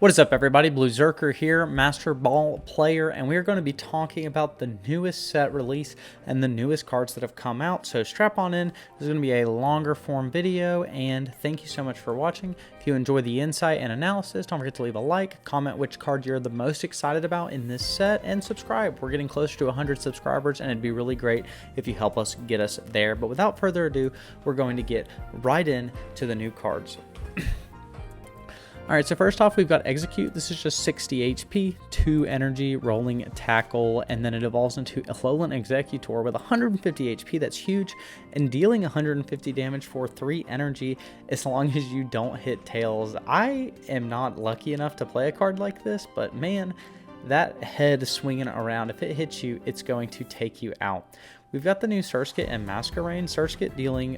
What is up, everybody? Blue Zerker here, Master Ball player, and we are going to be talking about the newest set release and the newest cards that have come out. So strap on in. This is going to be a longer form video, and thank you so much for watching. If you enjoy the insight and analysis, don't forget to leave a like, comment which card you're the most excited about in this set, and subscribe. We're getting closer to 100 subscribers, and it'd be really great if you help us get us there. But without further ado, we're going to get right into the new cards. Alright, so first off, we've got Execute. This is just 60 HP, 2 energy, rolling tackle, and then it evolves into Alolan Exeggutor with 150 HP. That's huge, and dealing 150 damage for 3 energy as long as you don't hit tails. I am not lucky enough to play a card like this, but man, that head swinging around, if it hits you, it's going to take you out. We've got the new Surskit and Masquerain. Surskit dealing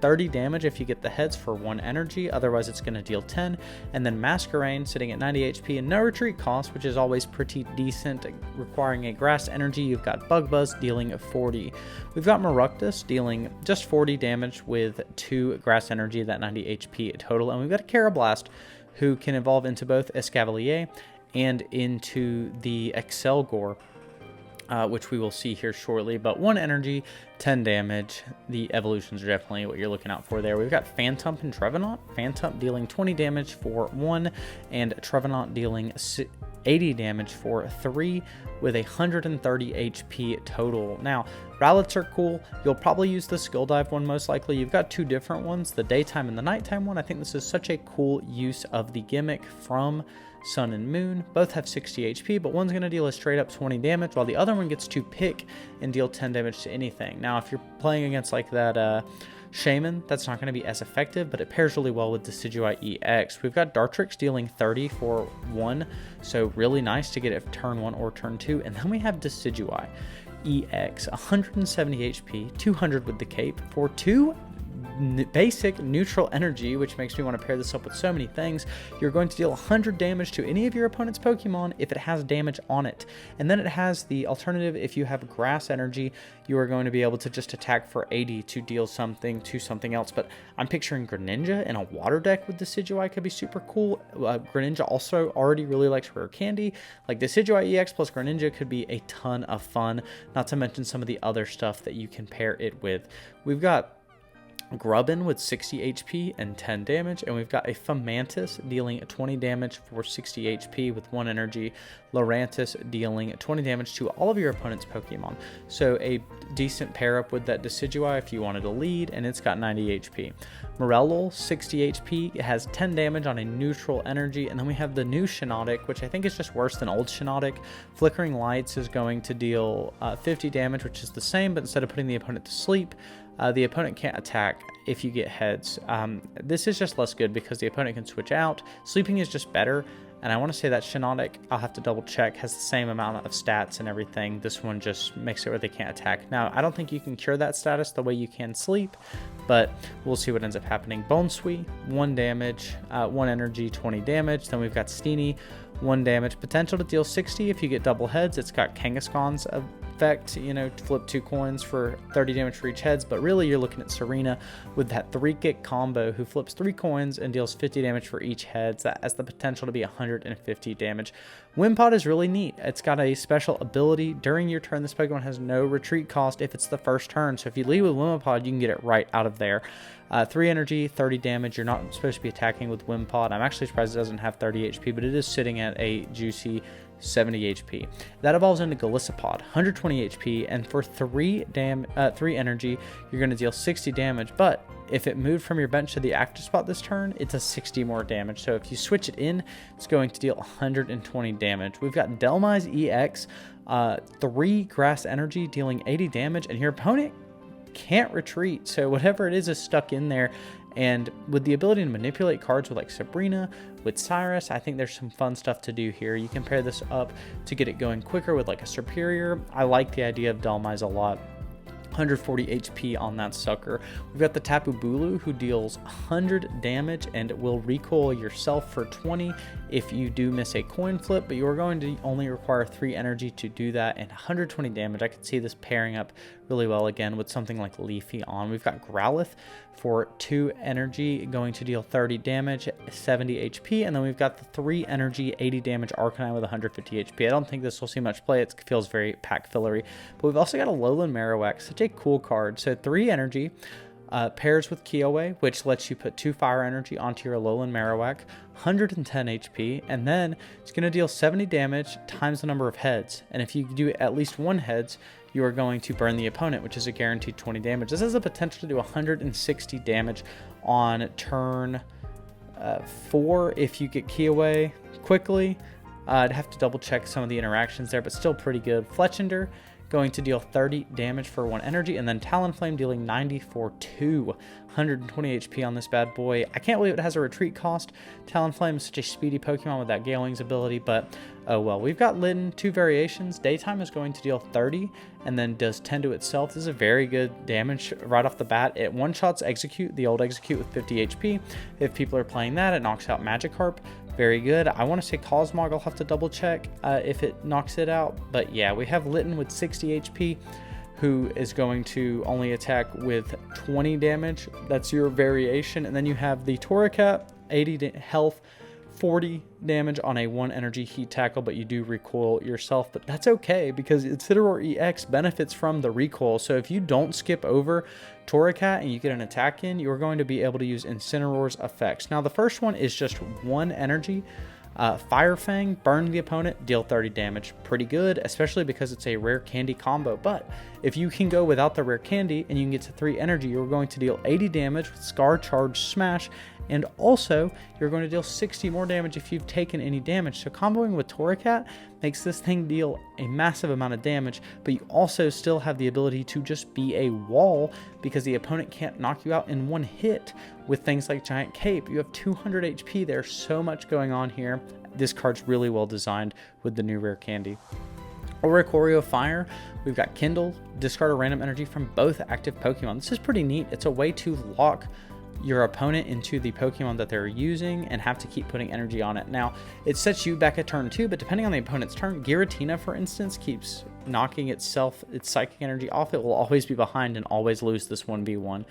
30 damage if you get the heads for 1 energy, otherwise it's going to deal 10. And then Masquerain sitting at 90 HP and no retreat cost, which is always pretty decent, requiring a grass energy. You've got Bug Buzz dealing 40. We've got Maractus dealing just 40 damage with 2 grass energy, that 90 HP total. And we've got a Karrablast, who can evolve into both Escavalier and into the Excelgor, which we will see here shortly. But 1 energy, 10 damage. The evolutions are definitely what you're looking out for there. We've got Phantump and Trevenant. Phantump dealing 20 damage for 1, and Trevenant dealing 80 damage for 3 with 130 HP total. Now, Rowlets are cool. You'll probably use the Skill Dive one most likely. You've got 2 different ones, the daytime and the nighttime one. I think this is such a cool use of the gimmick from Sun and Moon. Both have 60 HP, but one's going to deal a straight up 20 damage, while the other one gets to pick and deal 10 damage to anything. Now, if you're playing against like that Shaman, that's not going to be as effective, but it pairs really well with Decidueye EX. We've got Dartrix dealing 30 for 1, so really nice to get it turn 1 or turn 2. And then we have Decidueye EX, 170 HP, 200 with the cape for 2 basic neutral energy, which makes me want to pair this up with so many things. You're going to deal 100 damage to any of your opponent's Pokemon if it has damage on it. And then it has the alternative: if you have grass energy, you are going to be able to just attack for 80 to deal something to something else. But I'm picturing Greninja in a water deck with Decidueye could be super cool. Greninja also already really likes rare candy. Like Decidueye EX plus Greninja could be a ton of fun, not to mention some of the other stuff that you can pair it with. We've got Grubbin with 60 HP and 10 damage, and we've got a Fomantis dealing 20 damage for 60 HP with 1 energy, Lurantis dealing 20 damage to all of your opponent's Pokemon. So a decent pair up with that Decidueye if you wanted to lead, and it's got 90 HP. Morello, 60 HP, it has 10 damage on a neutral energy, and then we have the new Shiinotic, which I think is just worse than old Shiinotic. Flickering Lights is going to deal 50 damage, which is the same, but instead of putting the opponent to sleep, the opponent can't attack if you get heads. This is just less good because the opponent can switch out. Sleeping is just better, and I want to say that Shiinotic, I'll have to double check, has the same amount of stats and everything. This one just makes it where they can't attack. Now, I don't think you can cure that status the way you can sleep, but we'll see what ends up happening. Bounsui, 1 damage, 1 energy, 20 damage. Then we've got Steenie, 1 damage, potential to deal 60 if you get double heads. It's got Kangaskhan's effect, you know, to flip 2 coins for 30 damage for each heads, but really you're looking at Serena with that 3-kick combo who flips 3 coins and deals 50 damage for each heads. That has the potential to be 150 damage. Wimpod is really neat. It's got a special ability. During your turn, this Pokemon has no retreat cost if it's the first turn, so if you lead with Wimpod, you can get it right out of there. 3 energy, 30 damage. You're not supposed to be attacking with Wimpod. I'm actually surprised it doesn't have 30 HP, but it is sitting at a juicy 70 HP. That evolves into Golisopod, 120 HP, and for 3 energy, you're going to deal 60 damage. But if it moved from your bench to the active spot this turn, it's a 60 more damage. So if you switch it in, it's going to deal 120 damage. We've got Dhelmise EX, 3 grass energy, dealing 80 damage, and your opponent can't retreat. So whatever it is stuck in there. And with the ability to manipulate cards with like Sabrina, with Cyrus, I think there's some fun stuff to do here. You can pair this up to get it going quicker with like a Superior. I like the idea of Dhelmise a lot. 140 HP on that sucker. We've got the Tapu Bulu, who deals 100 damage and will recoil yourself for 20 if you do miss a coin flip, but you are going to only require 3 energy to do that, and 120 damage. I could see this pairing up really well again with something like Leafy on. We've got Growlithe for 2 energy, going to deal 30 damage, 70 HP, and then we've got the 3 energy, 80 damage Arcanine with 150 HP. I don't think this will see much play. It feels very pack fillery, but we've also got a Alolan Marowak, such a cool card. So 3 energy, pairs with Kyowe, which lets you put 2 fire energy onto your Alolan Marowak, 110 HP, and then it's going to deal 70 damage times the number of heads. And if you do at least 1 heads, you are going to burn the opponent, which is a guaranteed 20 damage. This has the potential to do 160 damage on turn 4 if you get Kyowe quickly. I'd have to double check some of the interactions there, but still pretty good. Fletchinder going to deal 30 damage for 1 energy, and then Talonflame dealing 90 for 2. 120 HP on this bad boy. I can't believe it has a retreat cost. Talonflame is such a speedy Pokemon with that Gale Wings ability, but oh well. We've got Litten, 2 variations. Daytime is going to deal 30 and then does 10 to itself. This is a very good damage right off the bat. It one-shots Execute, the old Execute with 50 HP. If people are playing that, it knocks out Magikarp. Very good. I want to say Cosmog, I'll have to double check if it knocks it out. But yeah, we have Litten with 60 HP, who is going to only attack with 20 damage. That's your variation. And then you have the Torracat, 80 health, 40 damage on a 1 energy heat tackle, but you do recoil yourself. But that's okay, because Incineroar EX benefits from the recoil. So if you don't skip over Torracat and you get an attack in, you're going to be able to use Incineroar's effects. Now the first one is just 1 energy. Fire Fang, burn the opponent, deal 30 damage. Pretty good, especially because it's a rare candy combo. But if you can go without the rare candy and you can get to 3 energy, you're going to deal 80 damage with Scar, Charge, Smash, and also you're going to deal 60 more damage if you've taken any damage. So comboing with Torracat makes this thing deal a massive amount of damage, but you also still have the ability to just be a wall because the opponent can't knock you out in 1 hit with things like Giant Cape. You have 200 HP. There's so much going on here. This card's really well designed with the new rare candy. Oricorio Fire, we've got Kindle, discard a random energy from both active Pokemon. This is pretty neat. It's a way to lock your opponent into the Pokemon that they're using and have to keep putting energy on it. Now, it sets you back at turn 2, but depending on the opponent's turn, Giratina, for instance, keeps knocking its psychic energy off. It will always be behind and always lose this 1v1.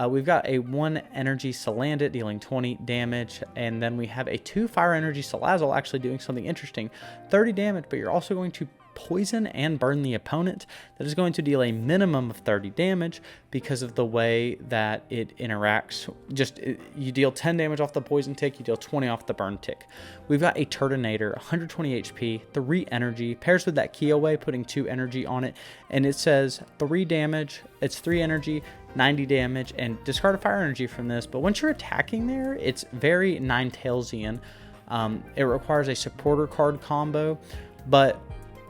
We've got a 1 energy Salandit dealing 20 damage, and then we have a 2 fire energy Salazzle actually doing something interesting, 30 damage, but you're also going to poison and burn the opponent. That is going to deal a minimum of 30 damage because of the way that it interacts. You deal 10 damage off the poison tick, you deal 20 off the burn tick. We've got a Turtonator, 120 HP, 3 energy, pairs with that Kyowe, putting 2 energy on it, and it says 3 damage, it's 3 energy, 90 damage, and discard a fire energy from this. But once you're attacking there, it's very Ninetalesian. It requires a supporter card combo, but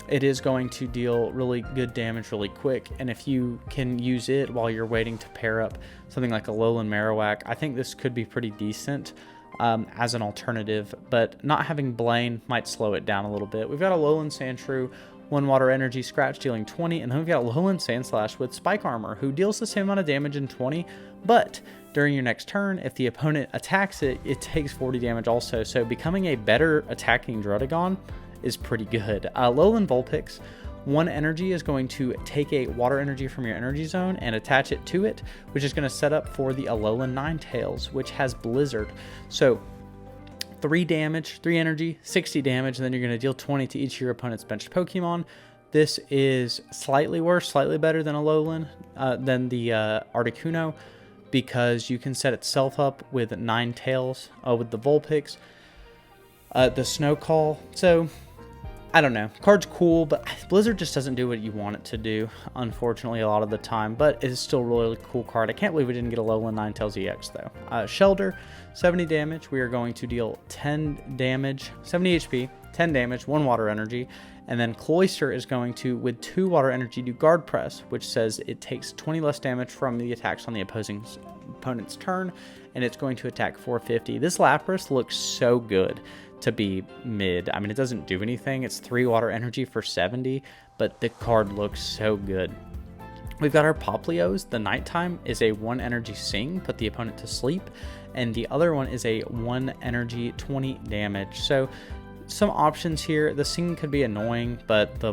it is going to deal really good damage really quick, and if you can use it while you're waiting to pair up something like a Alolan Marowak, I think this could be pretty decent as an alternative, but not having Blaine might slow it down a little bit. We've got a Alolan Sandshrew, 1 water energy Scratch dealing 20, and then we've got a Alolan Sandslash with Spike Armor, who deals the same amount of damage in 20, but during your next turn, if the opponent attacks it, it takes 40 damage also, so becoming a better attacking Druddigon is pretty good. Alolan Vulpix, 1 energy is going to take a water energy from your energy zone and attach it to it, which is going to set up for the Alolan Ninetales, which has Blizzard. So 3 damage, 3 energy, 60 damage, and then you're going to deal 20 to each of your opponent's benched Pokemon. This is slightly worse, slightly better than Alolan, than the Articuno, because you can set itself up with Ninetales, with the Vulpix, the Snow Call. So I don't know. Card's cool, but Blizzard just doesn't do what you want it to do, unfortunately, a lot of the time. But it's still a really cool card. I can't believe we didn't get a Alolan Ninetales EX, though. Shellder, 70 damage. We are going to deal 10 damage, 70 HP, 10 damage, 1 water energy. And then Cloyster is going to, with 2 water energy, do Guard Press, which says it takes 20 less damage from the attacks on the opponent's turn, and it's going to attack 450. This Lapras looks so good to be mid. I mean, it doesn't do anything. It's 3 water energy for 70, but the card looks so good. We've got our Popplios. The nighttime is a 1 energy sing, put the opponent to sleep. And the other one is a 1 energy 20 damage. So some options here. The sing could be annoying, but the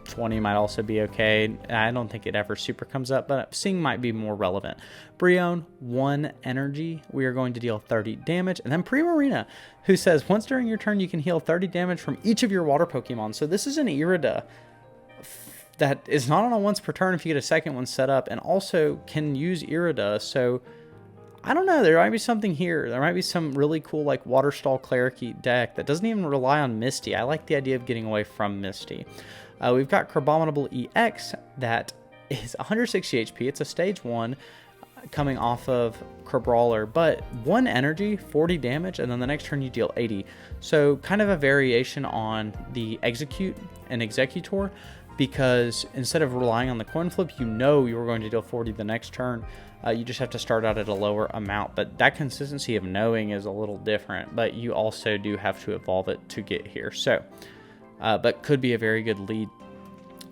20 might also be okay. I don't think it ever super comes up, but sing might be more relevant. Brionne, 1 energy. We are going to deal 30 damage. And then Primarina, who says, once during your turn, you can heal 30 damage from each of your water Pokemon. So this is an Irida that is not on a once per turn if you get a second one set up, and also can use Irida. So I don't know, there might be something here. There might be some really cool like Water Stall Cleric deck that doesn't even rely on Misty. I like the idea of getting away from Misty. We've got Crabominable EX that is 160 HP. It's a stage 1 coming off of Crabrawler, but 1 energy, 40 damage, and then the next turn you deal 80. So kind of a variation on the Execute and Executor, because instead of relying on the coin flip, you know you were going to deal 40 the next turn. You just have to start out at a lower amount, but that consistency of knowing is a little different, but you also do have to evolve it to get here. So, but could be a very good lead.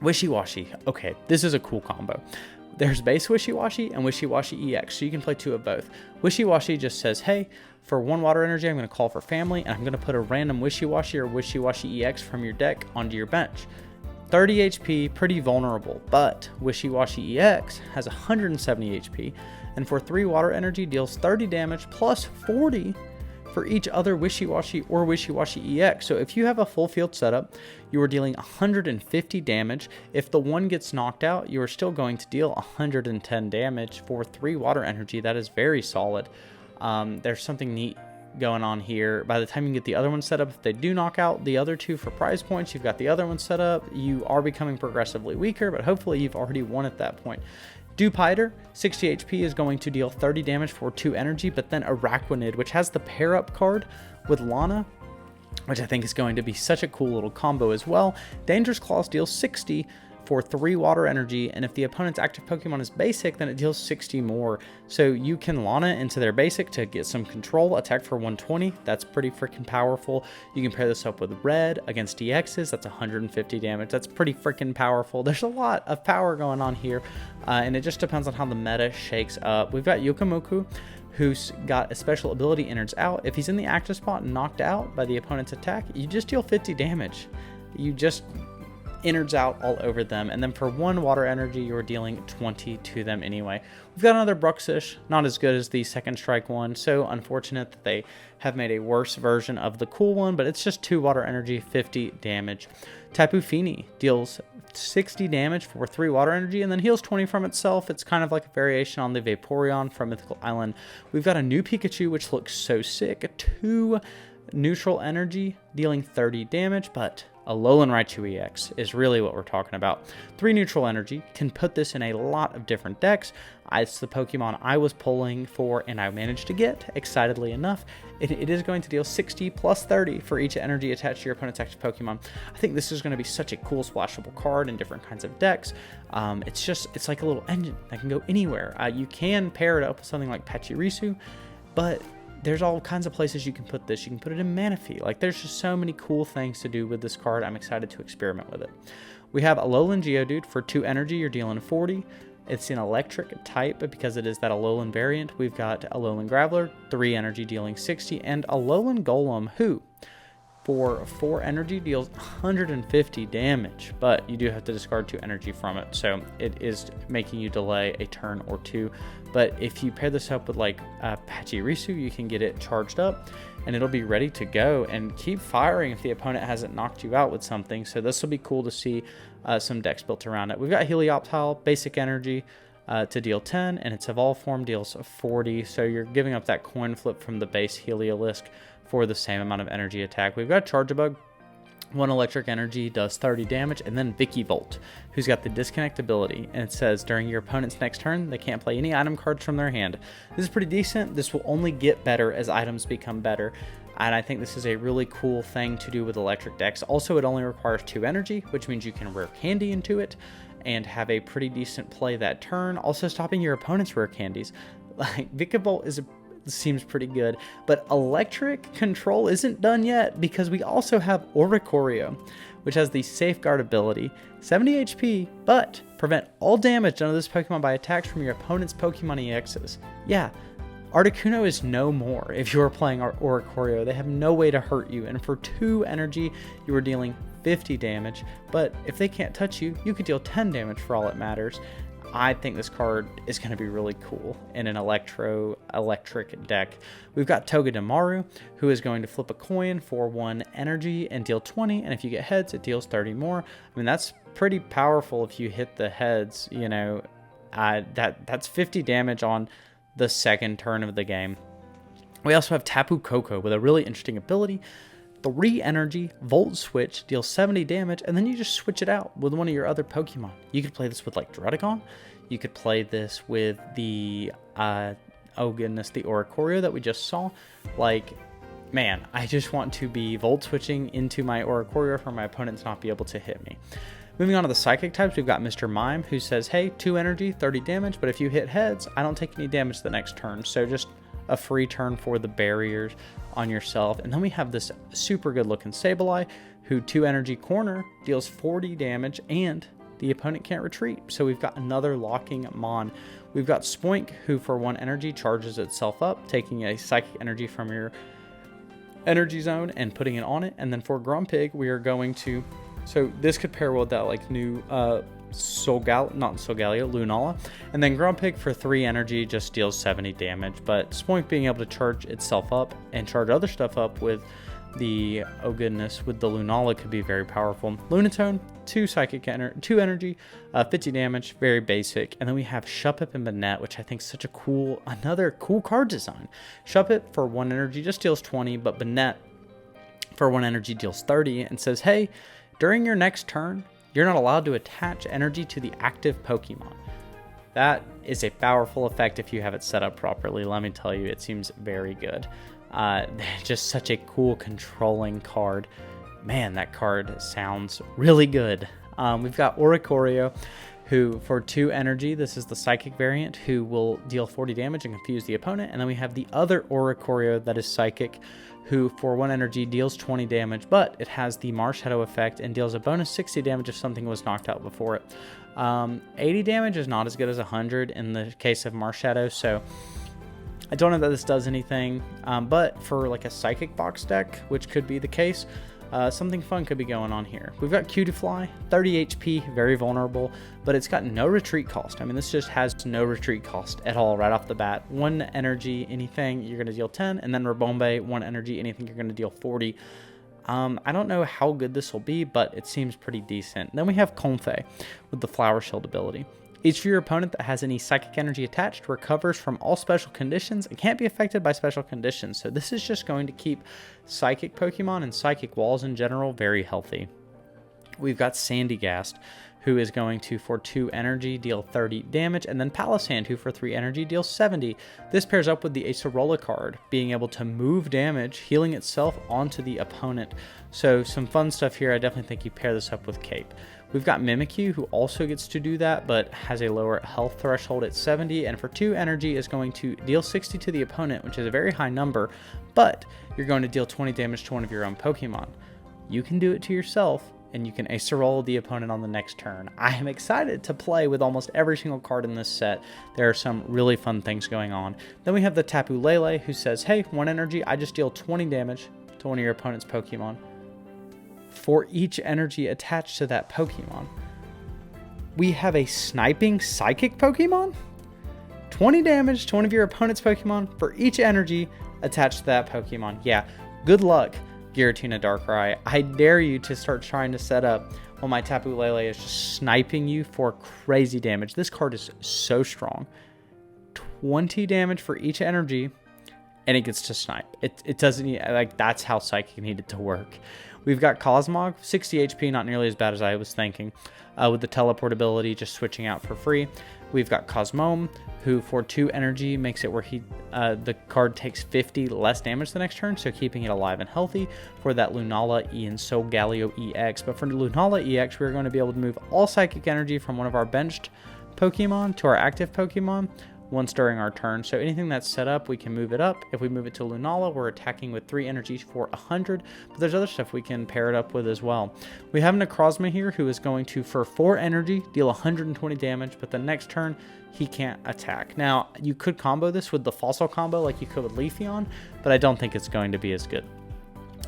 Wishy-Washy. Okay, this is a cool combo. There's base Wishy-Washy and Wishy-Washy EX, so you can play 2 of both. Wishy-Washy just says, hey, for 1 water energy, I'm going to call for family, and I'm going to put a random Wishy-Washy or Wishy-Washy EX from your deck onto your bench. 30 HP, pretty vulnerable, but Wishy-Washy EX has 170 HP, and for 3 water energy deals 30 damage plus 40 for each other Wishy-Washy or Wishy-Washy EX. So if you have a full field setup, you are dealing 150 damage. If the one gets knocked out, you are still going to deal 110 damage for 3 water energy. That is very solid. There's something neat going on here. By the time you get the other one set up, if they do knock out the other 2 for prize points, you've got the other one set up. You are becoming progressively weaker, but hopefully you've already won at that point. Dewpider, 60 HP, is going to deal 30 damage for 2 energy, but then Araquanid, which has the pair up card with Lana, which I think is going to be such a cool little combo as well. Dangerous Claws deals 60 for 3 water energy, and if the opponent's active Pokemon is basic, then it deals 60 more. So you can Lana into their basic to get some control, attack for 120. That's pretty freaking powerful. You can pair this up with Red against DXs. That's 150 damage. That's pretty freaking powerful. There's a lot of power going on here, and it just depends on how the meta shakes up. We've got Yokomoku, who's got a special ability innards out. If he's in the active spot and knocked out by the opponent's attack, you just deal 50 damage. You just innards out all over them, and then for 1 water energy you're dealing 20 to them anyway. We've got another Bruxish, not as good as the second strike one, so unfortunate that they have made a worse version of the cool one, but it's just 2 water energy, 50 damage. Tapu Fini deals 60 damage for 3 water energy and then heals 20 from itself. It's kind of like a variation on the Vaporeon from Mythical Island. We've got a new Pikachu, which looks so sick. 2 neutral energy dealing 30 damage, but Alolan Raichu EX is really what we're talking about. 3 neutral energy, can put this in a lot of different decks. It's the Pokemon I was pulling for and I managed to get, excitedly enough. It is going to deal 60 plus 30 for each energy attached to your opponent's active Pokemon. I think this is going to be such a cool splashable card in different kinds of decks. It's like a little engine that can go anywhere. You can pair it up with something like Pachirisu, but there's all kinds of places you can put this. You can put it in Manaphy. Like, there's just so many cool things to do with this card. I'm excited to experiment with it. We have Alolan Geodude. For 2 energy, you're dealing 40. It's an electric type, but because it is that Alolan variant, we've got Alolan Graveler, 3 energy dealing 60, and Alolan Golem, who for 4 energy deals 150 damage, but you do have to discard 2 energy from it, so it is making you delay a turn or 2. But if you pair this up with like Pachirisu, you can get it charged up and it'll be ready to go and keep firing if the opponent hasn't knocked you out with something. So this will be cool to see some decks built around it. We've got Helioptile, basic energy to deal 10, and its evolved form deals 40. So you're giving up that coin flip from the base Heliolisk for the same amount of energy attack. We've got Charjabug. 1 electric energy does 30 damage, and then Vikavolt, who's got the disconnect ability, and it says during your opponent's next turn they can't play any item cards from their hand. This is pretty decent. This will only get better as items become better, and I think this is a really cool thing to do with electric decks. Also, it only requires 2 energy, which means you can rare candy into it and have a pretty decent play that turn, also stopping your opponent's rare candies. Like, Vikavolt is seems pretty good. But electric control isn't done yet, because we also have Oricorio, which has the Safeguard ability, 70 HP, but prevent all damage done to this Pokemon by attacks from your opponent's Pokemon EXs. Yeah, Articuno is no more if you are playing Oricorio. They have no way to hurt you, and for 2 energy, you are dealing 50 damage, but if they can't touch you, you could deal 10 damage for all it matters. I think this card is going to be really cool in an electric deck. We've got Togedemaru, who is going to flip a coin for 1 energy and deal 20, and if you get heads, it deals 30 more. I mean, that's pretty powerful if you hit the heads, you know. That's 50 damage on the second turn of the game. We also have Tapu Koko with a really interesting ability. 3 energy, Volt Switch, deals 70 damage, and then you just switch it out with one of your other Pokemon. You could play this with like Druddigon. You could play this with the, oh goodness, the Oricorio that we just saw. Like, man, I just want to be Volt Switching into my Oricorio for my opponents not be able to hit me. Moving on to the Psychic types, we've got Mr. Mime, who says, hey, 2 energy, 30 damage, but if you hit heads, I don't take any damage the next turn. So just a free turn for the barriers on yourself. And then we have this super good looking Sableye, who 2 energy corner deals 40 damage and the opponent can't retreat. So we've got another locking Mon. We've got Spoink, who for 1 energy charges itself up, taking a psychic energy from your energy zone and putting it on it. And then for Grumpig, we are going to, so this could pair well with that like new Lunala. And then Grumpig for 3 energy just deals 70 damage. But Spoink being able to charge itself up and charge other stuff up with the, oh goodness, with the Lunala could be very powerful. Lunatone, 2 energy, 50 damage, very basic. And then we have Shuppet and Banette, which I think is such a cool, another cool card design. Shuppet for 1 energy just deals 20, but Banette for 1 energy deals 30 and says, hey, during your next turn, you're not allowed to attach energy to the active Pokemon. That is a powerful effect if you have it set up properly. Let me tell you, it seems very good. Just such a cool controlling card. Man, that card sounds really good. We've got Oricorio, who for 2 energy, this is the Psychic variant, who will deal 40 damage and confuse the opponent. And then we have the other Oricorio that is Psychic, who for 1 energy deals 20 damage, but it has the Marshadow effect and deals a bonus 60 damage if something was knocked out before it. 80 damage is not as good as 100 in the case of Marshadow, so I don't know that this does anything, but for like a Psychic box deck, which could be the case, something fun could be going on here. We've got Cutiefly, 30 HP, very vulnerable, but it's got no retreat cost. I mean, this just has no retreat cost at all right off the bat. 1 energy, anything, you're going to deal 10, and then Rabombe, 1 energy, anything, you're going to deal 40. I don't know how good this will be, but it seems pretty decent. Then we have Comfey with the Flower Shield ability. Each of your opponent that has any psychic energy attached recovers from all special conditions and can't be affected by special conditions. So this is just going to keep psychic Pokemon and psychic walls in general very healthy. We've got Sandygast, who is going to, for 2 energy, deal 30 damage, and then Palossand, who for 3 energy deals 70. This pairs up with the Acerola card, being able to move damage, healing itself onto the opponent. So some fun stuff here. I definitely think you pair this up with Cape. We've got Mimikyu, who also gets to do that, but has a lower health threshold at 70, and for 2 energy is going to deal 60 to the opponent, which is a very high number, but you're going to deal 20 damage to one of your own Pokemon. You can do it to yourself, and you can Acerola the opponent on the next turn. I am excited to play with almost every single card in this set. There are some really fun things going on. Then we have the Tapu Lele, who says, hey, 1 energy, I just deal 20 damage to one of your opponent's Pokemon for each energy attached to that Pokemon. We have a sniping psychic Pokemon? 20 damage to one of your opponent's Pokemon for each energy attached to that Pokemon. Yeah, good luck, Giratina Darkrai. I dare you to start trying to set up while my Tapu Lele is just sniping you for crazy damage. This card is so strong. 20 damage for each energy, and it gets to snipe. It doesn't need, like, that's how psychic needed to work. We've got Cosmog, 60 HP, not nearly as bad as I was thinking, with the teleport ability just switching out for free. We've got Cosmome, who for 2 energy makes it where the card takes 50 less damage the next turn, so keeping it alive and healthy for that Lunala and Solgaleo EX. But for Lunala EX, we're going to be able to move all psychic energy from one of our benched Pokemon to our active Pokemon once during our turn. So anything that's set up, we can move it up. If we move it to Lunala, we're attacking with 3 energy for 100, but there's other stuff we can pair it up with as well. We have Necrozma here who is going to, for 4 energy, deal 120 damage, but the next turn, he can't attack. Now, you could combo this with the Fossil combo like you could with Leafeon, but I don't think it's going to be as good.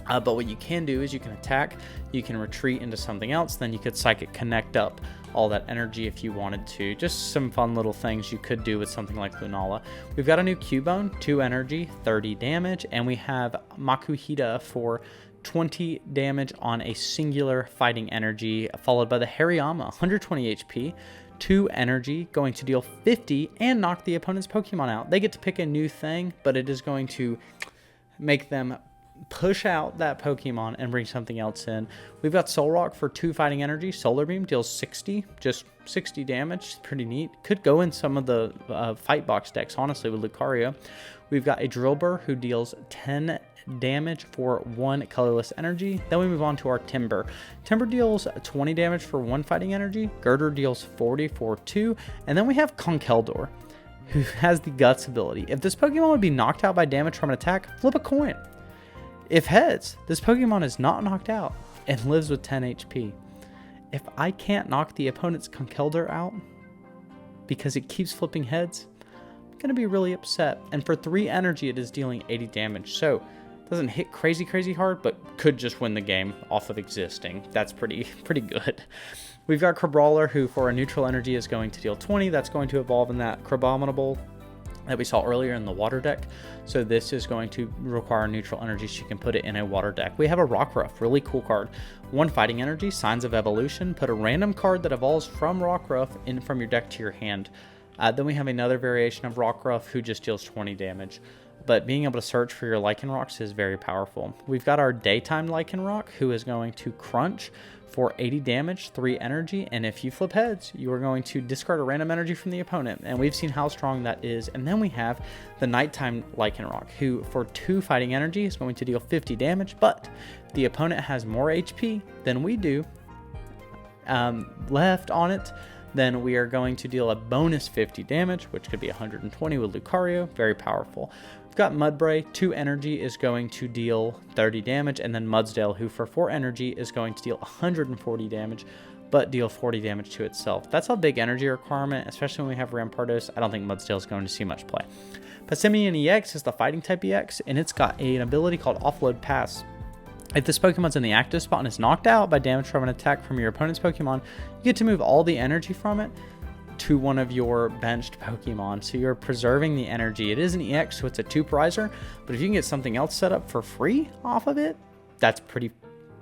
But what you can do is you can attack, you can retreat into something else, then you could Psychic Connect up all that energy if you wanted to. Just some fun little things you could do with something like Lunala. We've got a new Cubone, 2 energy, 30 damage, and we have Makuhita for 20 damage on a singular fighting energy, followed by the Hariyama, 120 HP, 2 energy, going to deal 50 and knock the opponent's Pokemon out. They get to pick a new thing, but it is going to make them push out that Pokemon and bring something else in. We've got Solrock for 2 fighting energy. Solar Beam deals 60, just 60 damage. Pretty neat. Could go in some of the fight box decks, honestly, with Lucario. We've got a Drillbur who deals 10 damage for 1 colorless energy. Then we move on to our Timber. Timber deals 20 damage for 1 fighting energy. Girder deals 40 for 2. And then we have Conkeldurr, who has the Guts ability. If this Pokemon would be knocked out by damage from an attack, flip a coin. If heads, this Pokemon is not knocked out and lives with 10 HP. If I can't knock the opponent's Conkeldurr out because it keeps flipping heads, I'm going to be really upset. And for 3 energy, it is dealing 80 damage. So it doesn't hit crazy hard, but could just win the game off of existing. That's pretty good. We've got Crabrawler, who for a neutral energy is going to deal 20. That's going to evolve in that Crabominable that we saw earlier in the water deck. So this is going to require neutral energy, so you can put it in a water deck. We have a Rockruff, really cool card. 1 fighting energy, Signs of Evolution. Put a random card that evolves from Rockruff in from your deck to your hand. Then we have another variation of Rockruff who just deals 20 damage. But being able to search for your Lycanrocs is very powerful. We've got our Daytime Lycanroc, who is going to crunch for 80 damage, 3 energy, and if you flip heads, you are going to discard a random energy from the opponent, and we've seen how strong that is. And then we have the Nighttime Lycanroc, who for 2 fighting energy is going to deal 50 damage, but the opponent has more HP than we do left on it, then we are going to deal a bonus 50 damage, which could be 120 with Lucario, very powerful. We've got Mudbray, 2 energy is going to deal 30 damage, and then Mudsdale, who for 4 energy is going to deal 140 damage, but deal 40 damage to itself. That's a big energy requirement, especially when we have Rampardos. I don't think Mudsdale is going to see much play. Passimian EX is the fighting type EX, and it's got an ability called Offload Pass. If this Pokemon's in the active spot and is knocked out by damage from an attack from your opponent's Pokemon, you get to move all the energy from it to one of your benched Pokemon. So you're preserving the energy. It is an EX, so it's a 2-prizer, but if you can get something else set up for free off of it, that's pretty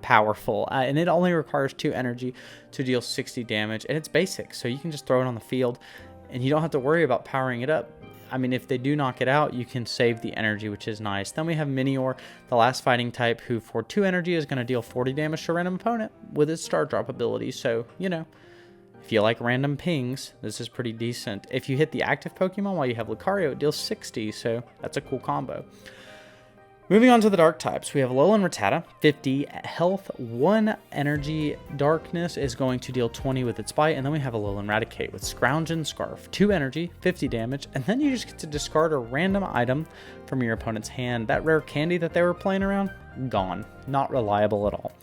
powerful. And it only requires 2 energy to deal 60 damage, and it's basic, so you can just throw it on the field, and you don't have to worry about powering it up. I mean, if they do knock it out, you can save the energy, which is nice. Then we have Minior, the last fighting type, who for 2 energy is going to deal 40 damage to a random opponent with its Star Drop ability. So, you know, if you like random pings, this is pretty decent. If you hit the active Pokemon while you have Lucario, it deals 60, so that's a cool combo. Moving on to the dark types, we have Alolan Rattata, 50 health, 1 energy. Darkness is going to deal 20 with its bite, and then we have Alolan Raticate with Scrounge and Scarf, 2 energy, 50 damage, and then you just get to discard a random item from your opponent's hand. That rare candy that they were playing around, gone. Not reliable at all.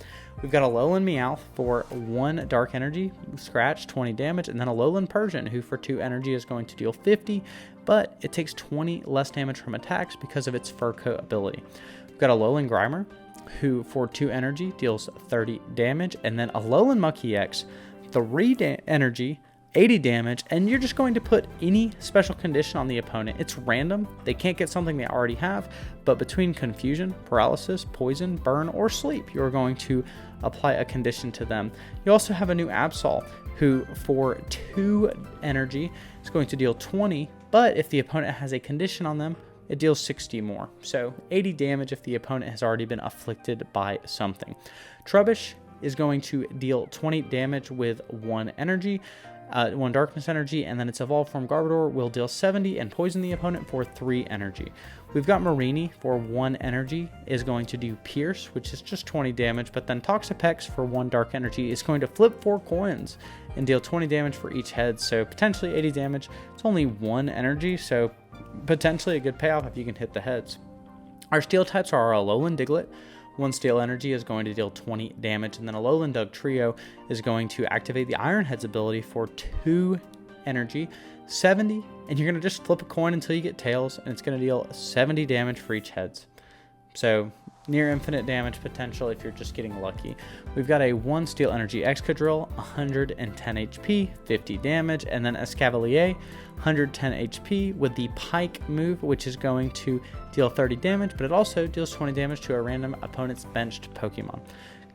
We've got Alolan Meowth for 1 dark energy, scratch, 20 damage, and then Alolan Persian, who for 2 energy is going to deal 50, but it takes 20 less damage from attacks because of its Fur Coat ability. We've got Alolan Grimer, who for 2 energy deals 30 damage, and then Alolan Mucky X, 3 energy, 80 damage, and you're just going to put any special condition on the opponent. It's random. They can't get something they already have, but between Confusion, Paralysis, Poison, Burn, or Sleep, you're going to apply a condition to them. You also have a new Absol, who for 2 energy is going to deal 20, but if the opponent has a condition on them, it deals 60 more. So 80 damage if the opponent has already been afflicted by something. Trubbish is going to deal 20 damage with 1 energy. 1 darkness energy, and then its evolved form Garbodor will deal 70 and poison the opponent for 3 energy. We've got Marini for 1 energy is going to do Pierce, which is just 20 damage, but then Toxapex for 1 dark energy is going to flip 4 coins and deal 20 damage for each head, so potentially 80 damage. It's only 1 energy, so potentially a good payoff if you can hit the heads. Our steel types are our Alolan Diglett. 1 steel energy is going to deal 20 damage, and then Alolan Dugtrio is going to activate the Iron Head's ability for 2 energy, 70, and you're going to just flip a coin until you get tails, and it's going to deal 70 damage for each heads. So near infinite damage potential if you're just getting lucky. We've got a 1 steel energy Excadrill, 110 HP, 50 damage, and then Escavalier, 110 HP with the Pike move, which is going to deal 30 damage, but it also deals 20 damage to a random opponent's benched Pokemon.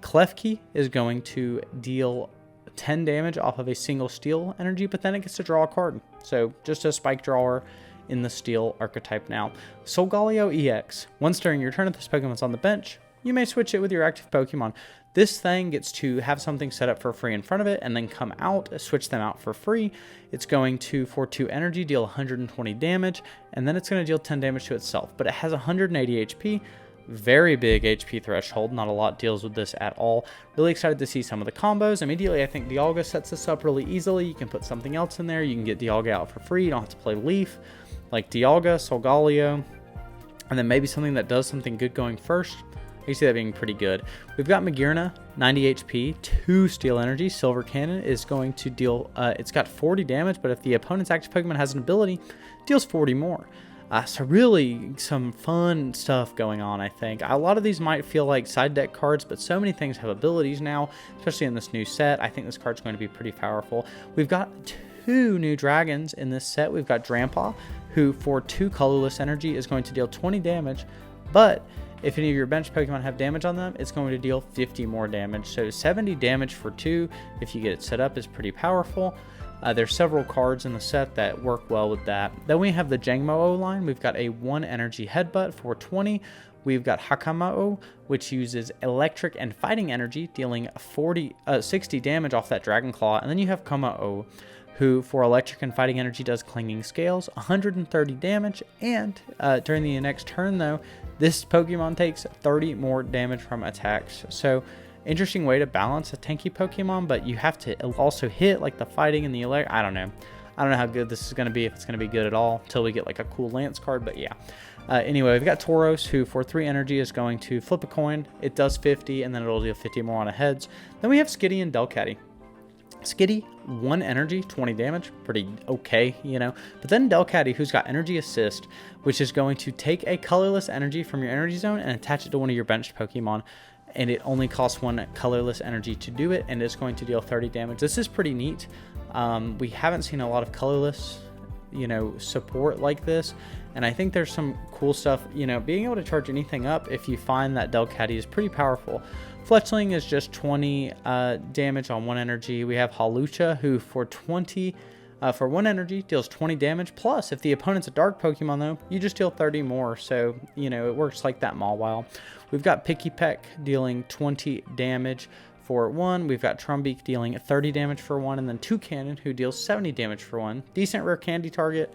Klefki is going to deal 10 damage off of a single steel energy, but then it gets to draw a card. So just a spike drawer in the steel archetype now. Solgaleo EX. Once during your turn, if this Pokemon's on the bench, you may switch it with your active Pokemon. This thing gets to have something set up for free in front of it and then come out, switch them out for free. It's going to, for 2 energy, deal 120 damage, and then it's going to deal 10 damage to itself. But it has 180 HP, very big HP threshold. Not a lot deals with this at all. Really excited to see some of the combos. Immediately, I think Dialga sets this up really easily. You can put something else in there. You can get Dialga out for free. You don't have to play Leaf. Like Dialga, Solgaleo, and then maybe something that does something good going first. I see that being pretty good. We've got Magearna, 90 HP, 2 steel energy. Silver Cannon is going to deal, it's got 40 damage, but if the opponent's active Pokemon has an ability, it deals 40 more. So really some fun stuff going on, I think. A lot of these might feel like side deck cards, but so many things have abilities now, especially in this new set. I think this card's going to be pretty powerful. We've got 2 new dragons in this set. We've got Drampa, who for 2 colorless energy is going to deal 20 damage, but if any of your bench Pokemon have damage on them, it's going to deal 50 more damage. So 70 damage for 2, if you get it set up, is pretty powerful. There's several cards in the set that work well with that. Then we have the Jangmo-O line. We've got a 1 energy Headbutt for 20. We've got Hakama-O, which uses electric and fighting energy, dealing 60 damage off that Dragon Claw. And then you have Kuma-O, who for electric and fighting energy does Clinging Scales, 130 damage, and during the next turn though, this Pokemon takes 30 more damage from attacks. So interesting way to balance a tanky Pokemon, but you have to also hit like the fighting and the electric. I don't know how good this is going to be, if it's going to be good at all, until we get like a cool Lance card, but yeah. Anyway, we've got Tauros, who for 3 energy is going to flip a coin. It does 50, and then it'll deal 50 more on a heads. Then we have Skitty and Delcatty. Skitty, 1 energy, 20 damage, pretty okay, you know. But then Delcatty, who's got Energy Assist, which is going to take a colorless energy from your energy zone and attach it to one of your benched Pokemon. And it only costs 1 colorless energy to do it, and it's going to deal 30 damage. This is pretty neat. We haven't seen a lot of colorless, you know, support like this. And I think there's some cool stuff, you know, being able to charge anything up if you find that Delcatty is pretty powerful. Fletchling is just 20 damage on 1 energy. We have Hawlucha, who for 1 energy deals 20 damage. Plus, if the opponent's a dark Pokemon, though, you just deal 30 more. So, you know, it works like that Mawile. We've got Pikipek dealing 20 damage for 1. We've got Trumbeak dealing 30 damage for 1. And then Toucannon, who deals 70 damage for 1. Decent rare candy target.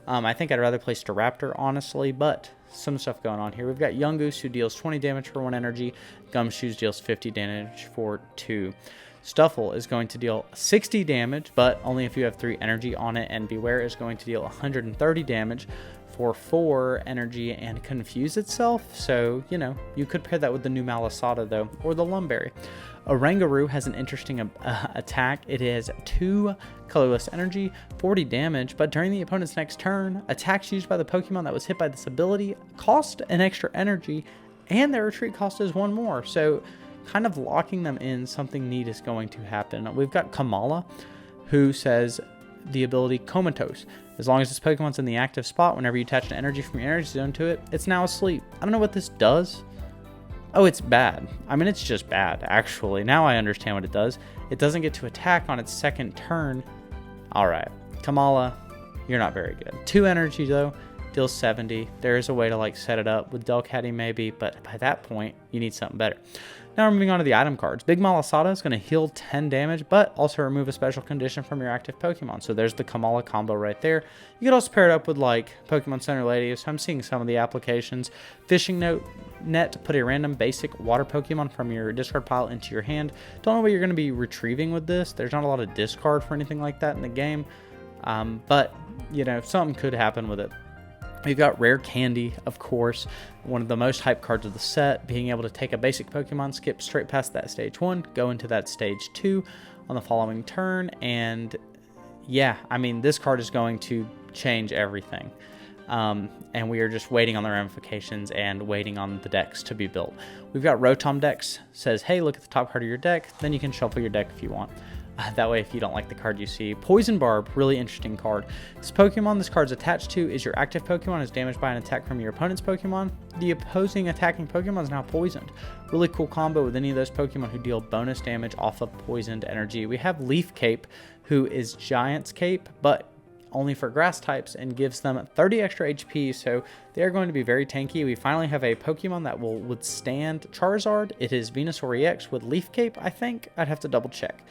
I think I'd rather play Staraptor, honestly, but some stuff going on here. We've got Yungoos, who deals 20 damage for 1 energy. Gumshoes deals 50 damage for 2. Stuffle is going to deal 60 damage, but only if you have 3 energy on it. And Beware is going to deal 130 damage for 4 energy and confuse itself. So, you know, you could pair that with the new Malasada, though, or the Lumberry. Oranguru has an interesting attack. It has 2 colorless energy, 40 damage, but during the opponent's next turn, attacks used by the Pokemon that was hit by this ability cost an extra energy, and their retreat cost is 1 more. So kind of locking them in, something neat is going to happen. We've got Kamala, who says the ability Comatose. As long as this Pokemon's in the active spot, whenever you attach an energy from your energy zone to it, it's now asleep. I don't know what this does. Oh, it's bad. I mean, it's just bad, actually. Now I understand what it does. It doesn't get to attack on its second turn. All right, Kamala, you're not very good. 2 energy, though, deals 70. There is a way to, like, set it up with Delcatty, maybe, but by that point, you need something better. Now we're moving on to the item cards. Big Malasada is going to heal 10 damage, but also remove a special condition from your active Pokemon. So there's the Kamala combo right there. You could also pair it up with like Pokemon Center Lady. So I'm seeing some of the applications. Fishing Net, put a random basic water Pokemon from your discard pile into your hand. Don't know what you're going to be retrieving with this. There's not a lot of discard for anything like that in the game. But, you know, something could happen with it. We've got Rare Candy, of course, one of the most hyped cards of the set, being able to take a basic Pokemon, skip straight past that stage 1, go into that stage 2 on the following turn, and yeah, I mean, this card is going to change everything. And we are just waiting on the ramifications and waiting on the decks to be built. We've got Rotom Dex, says, hey, look at the top card of your deck, then you can shuffle your deck if you want. That way, if you don't like the card you see. Poison Barb, really interesting card. This Pokemon this card's attached to is your active Pokemon is damaged by an attack from your opponent's Pokemon. The opposing attacking Pokemon is now poisoned. Really cool combo with any of those Pokemon who deal bonus damage off of poisoned energy. We have Leaf Cape, who is Giant's Cape, but only for grass types and gives them 30 extra HP, so they are going to be very tanky. We finally have a Pokemon that will withstand Charizard. It is Venusaur EX with Leaf Cape, I think. I'd have to double check.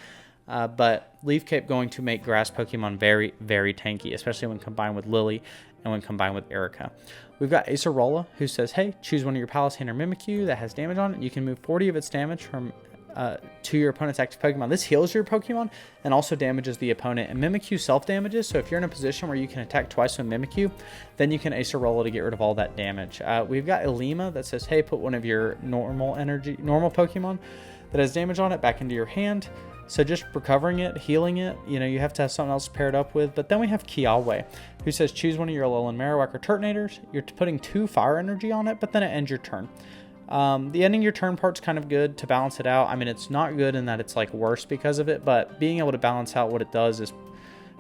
But Leaf Cape going to make grass Pokemon very, very tanky, especially when combined with Lily and when combined with Erica. We've got Acerola, who says, hey, choose one of your Palisand or Mimikyu that has damage on it. You can move 40 of its damage from to your opponent's active Pokemon. This heals your Pokemon and also damages the opponent. And Mimikyu self-damages, so if you're in a position where you can attack twice with Mimikyu, then you can Acerola to get rid of all that damage. We've got Ilima that says, hey, put one of your normal Pokemon that has damage on it back into your hand. So just recovering it, healing it, you know, you have to have something else paired up with. But then we have Kiawe, who says choose one of your Alolan Marowak or Turtonators. You're putting 2 fire energy on it, but then it ends your turn. The ending your turn part's kind of good to balance it out. I mean, it's not good in that it's like worse because of it, but being able to balance out what it does is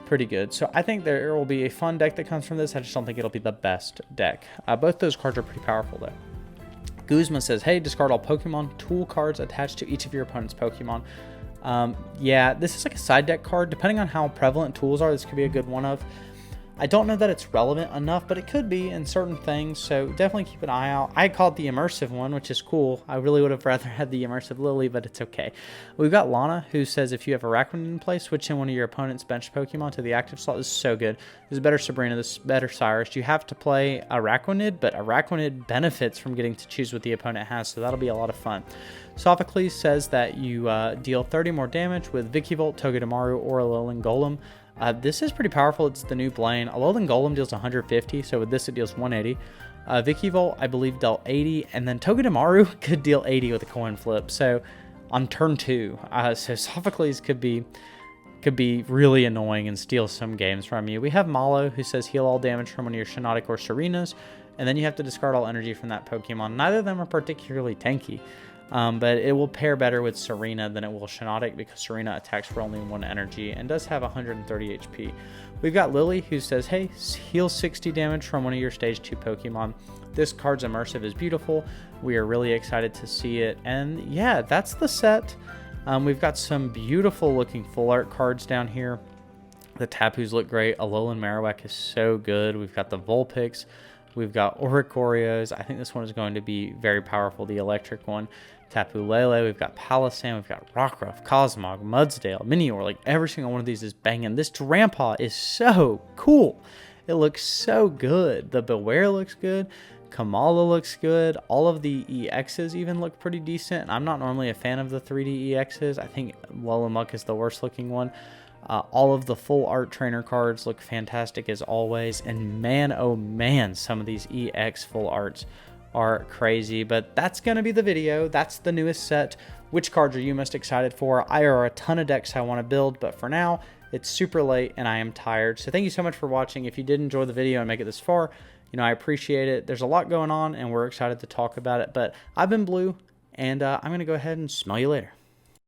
pretty good. So I think there will be a fun deck that comes from this. I just don't think it'll be the best deck. Both those cards are pretty powerful though. Guzma says, hey, discard all Pokemon tool cards attached to each of your opponent's Pokemon. Yeah, this is like a side deck card. Depending on how prevalent tools are, this could be a good one of. I don't know that it's relevant enough, but it could be in certain things, so definitely keep an eye out. I called the immersive one, which is cool. I really would have rather had the immersive Lily, but it's okay. We've got Lana, who says if you have Araquanid in play, switch in one of your opponent's bench Pokemon to the active slot. This is so good. This is better Sabrina, this is better Cyrus. You have to play Araquanid, but Araquanid benefits from getting to choose what the opponent has, so that'll be a lot of fun. Sophocles says that you deal 30 more damage with Vikavolt, Togedemaru, or Alolan Golem. This is pretty powerful. It's the new Blaine. Alolan Golem deals 150, so with this it deals 180. Vikavolt, I believe, dealt 80, and then Togedemaru could deal 80 with a coin flip. So on turn 2, so Sophocles could be really annoying and steal some games from you. We have Malo, who says heal all damage from one of your Shiinotic or Serenas, and then you have to discard all energy from that Pokemon. Neither of them are particularly tanky. But it will pair better with Serena than it will Shiinotic because Serena attacks for only 1 energy and does have 130 HP. We've got Lily, who says, hey, heal 60 damage from one of your stage 2 Pokemon. This card's immersive is beautiful. We are really excited to see it. And yeah, that's the set. We've got some beautiful looking full art cards down here. The Tapus look great. Alolan Marowak is so good. We've got the Vulpix. We've got Oricorios. I think this one is going to be very powerful, the electric one. Tapu Lele. We've got Palossand. We've got Rockruff, Cosmog, Mudsdale, Minior. Like every single one of these is banging. This Drampa is so cool. It looks so good. The Beware looks good. Kamala looks good. All of the EXs even look pretty decent. I'm not normally a fan of the 3D EXs. I think Lulamuck is the worst looking one. All of the full art trainer cards look fantastic as always. And man, oh man, some of these EX full arts are crazy. But that's going to be the video. That's the newest set. Which cards are you most excited for? I are a ton of decks I want to build, but for now, it's super late and I am tired. So thank you so much for watching. If you did enjoy the video and make it this far, you know, I appreciate it. There's a lot going on and we're excited to talk about it. But I've been Blue, and I'm going to go ahead and smell you later.